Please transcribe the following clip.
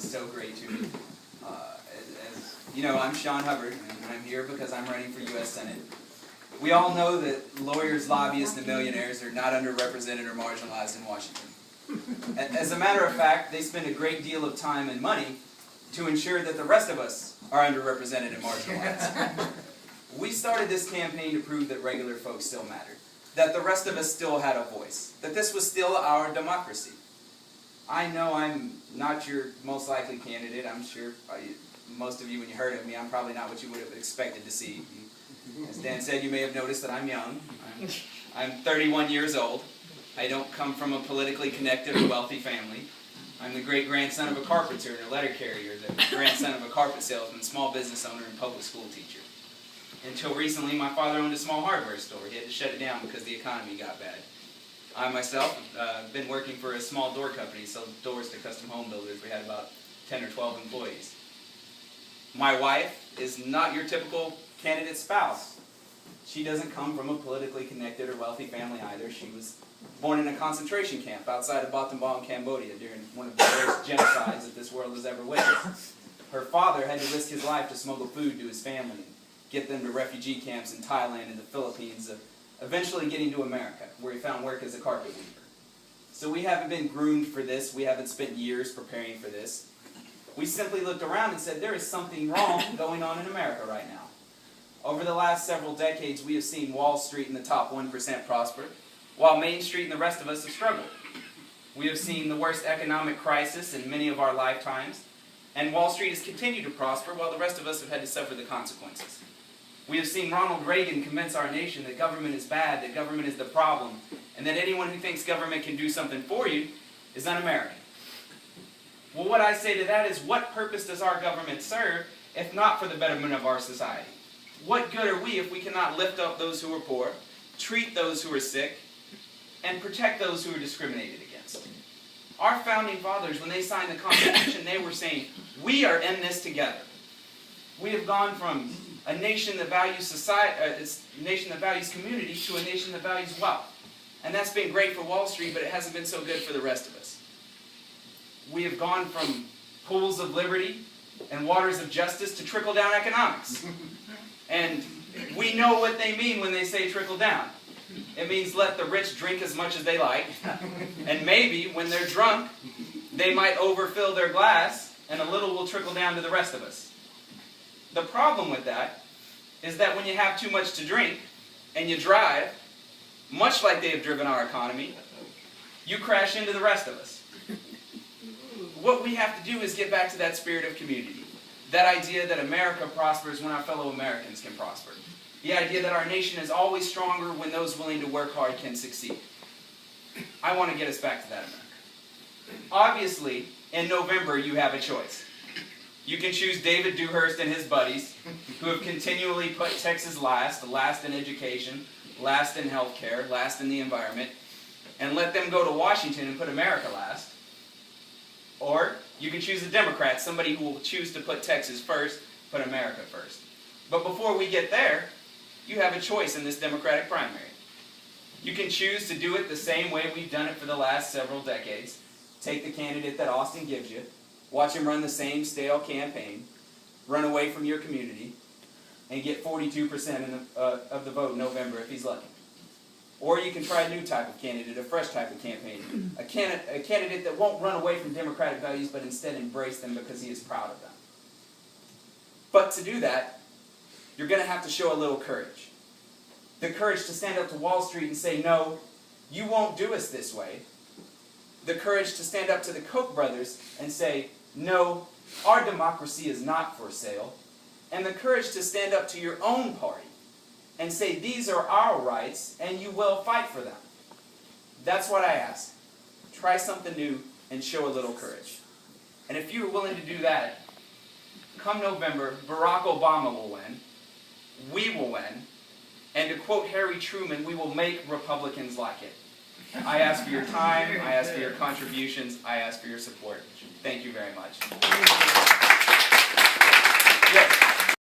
so great to me. As you know, I'm Sean Hubbard, and I'm here because I'm running for U.S. Senate. We all know that lawyers, lobbyists, and millionaires are not underrepresented or marginalized in Washington. As a matter of fact, they spend a great deal of time and money to ensure that the rest of us are underrepresented and marginalized. We started this campaign to prove that regular folks still mattered, that the rest of us still had a voice, that this was still our democracy. I know I'm not your most likely candidate. I'm sure most of you, when you heard of me, I'm probably not what you would have expected to see. As Dan said, you may have noticed that I'm young. I'm 31 years old. I don't come from a politically connected or wealthy family. I'm the great-grandson of a carpenter and a letter carrier, the grandson of a carpet salesman, small business owner, and public school teacher. Until recently, my father owned a small hardware store. He had to shut it down because the economy got bad. I myself have been working for a small door company, sold doors to custom home builders. We had about 10 or 12 employees. My wife is not your typical candidate spouse. She doesn't come from a politically connected or wealthy family either. She was born in a concentration camp outside of Battambang, Cambodia during one of the worst genocides that this world has ever witnessed. Her father had to risk his life to smuggle food to his family and get them to refugee camps in Thailand and the Philippines, eventually getting to America, where he found work as a carpet weaver. So we haven't been groomed for this. We haven't spent years preparing for this. We simply looked around and said, there is something wrong going on in America right now. Over the last several decades, we have seen Wall Street and the top 1% prosper, while Main Street and the rest of us have struggled. We have seen the worst economic crisis in many of our lifetimes, and Wall Street has continued to prosper while the rest of us have had to suffer the consequences. We have seen Ronald Reagan convince our nation that government is bad, that government is the problem, and that anyone who thinks government can do something for you is un-American. Well, what I say to that is, what purpose does our government serve if not for the betterment of our society? What good are we if we cannot lift up those who are poor, treat those who are sick, and protect those who are discriminated against? Our founding fathers, when they signed the Constitution, they were saying, we are in this together. We have gone from a nation that values society, a nation that values community, to a nation that values wealth. And that's been great for Wall Street, but it hasn't been so good for the rest of us. We have gone from pools of liberty and waters of justice to trickle-down economics. And we know what they mean when they say trickle down. It means let the rich drink as much as they like, and maybe when they're drunk, they might overfill their glass, and a little will trickle down to the rest of us. The problem with that is that when you have too much to drink, and you drive, much like they have driven our economy, you crash into the rest of us. What we have to do is get back to that spirit of community. That idea that America prospers when our fellow Americans can prosper. The idea that our nation is always stronger when those willing to work hard can succeed. I want to get us back to that America. Obviously, in November, you have a choice. You can choose David Dewhurst and his buddies, who have continually put Texas last in education, last in healthcare, last in the environment, and let them go to Washington and put America last. Or you can choose a Democrat, somebody who will choose to put Texas first, put America first. But before we get there, you have a choice in this Democratic primary. You can choose to do it the same way we've done it for the last several decades. Take the candidate that Austin gives you, watch him run the same stale campaign, run away from your community, and get 42% of the vote in November if he's lucky. Or you can try a new type of candidate, a fresh type of campaign. A candidate that won't run away from democratic values, but instead embrace them because he is proud of them. But to do that, you're going to have to show a little courage. The courage to stand up to Wall Street and say, no, you won't do us this way. The courage to stand up to the Koch brothers and say, no, our democracy is not for sale. And the courage to stand up to your own party and say, these are our rights, and you will fight for them. That's what I ask. Try something new and show a little courage. And if you're willing to do that, come November, Barack Obama will win, we will win, and to quote Harry Truman, we will make Republicans like it. I ask for your time, I ask for your contributions, I ask for your support. Thank you very much.